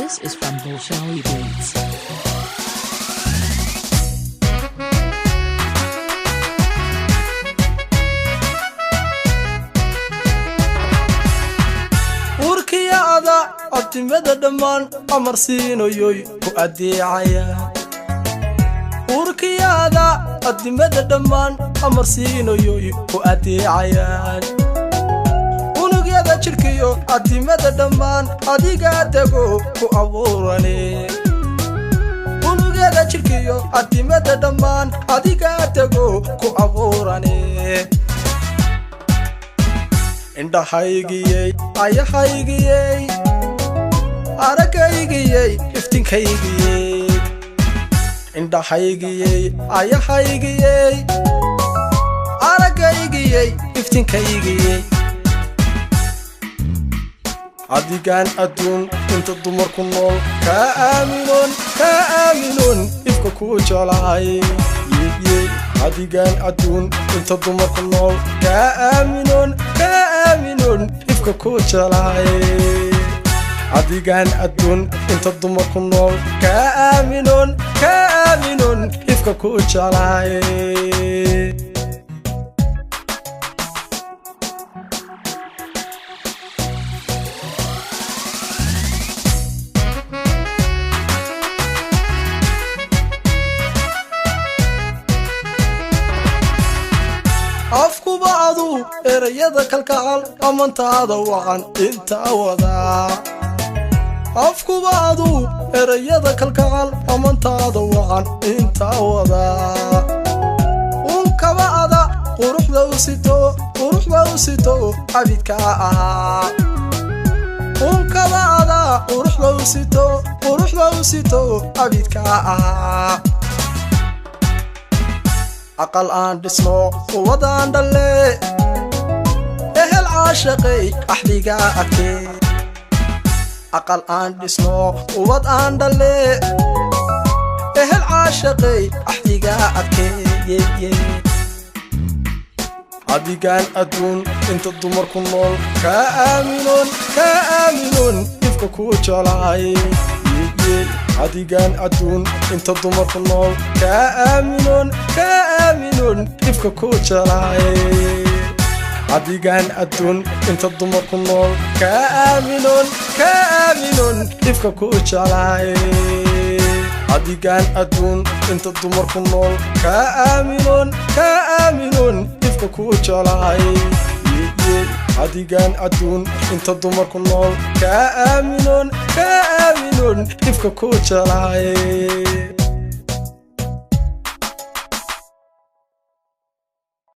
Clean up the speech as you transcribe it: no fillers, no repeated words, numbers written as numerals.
This is from Bolshawi Beats. urkiyada atimada dhamaan amarsiino yoy ku adeecaya urkiyada atimada dhamaan amarsiino yoy ku adeecayaan unugyada jirkiyo atimada dhamaan adiga tago ku abuurane unugyada jirkiyo atimada dhamaan adiga tago ku abuurane indhahaygiyey ayahaygiyey aragaygiyey iftinkaygiyey indhahaygiyey ayahaygiyey aragaygiyey iftinkaygiyey adigaan adduun inta dumarku nool ka aaminon ifka ku jeclahay adigaan adduun inta dumarku nool ka aaminon ifka ku jeclahay adigaan adduun inta dumarku nool ka aaminon ifka ku jeclahay afku baadu erayada kalkacal amantaada wacan inta wada afku baadu erayada kalkacal amantaada wacan inta wada unkabada quruxda u sito abidka ah unkabada quruxda u sito abidka ah aqal aan dhisno wadaan dhalle ehel caashaqay axdiga ake aqal aan dhisno wad aan dhalle ehel caashaqay axdiga ake adigaan adduun inta dumarku nool ka aaminon ifka ku jeclahay adigaan adduun inta dumarku nool ka aaminon ifka ku jeclahay adigaan adduun inta dumarku nool ka aaminon ifka ku jeclahay adigaan adduun inta dumarku nool ka aaminon ifka ku jeclahay adigaan adduun inta dumarku nool ka aaminon ifka ku jeclahay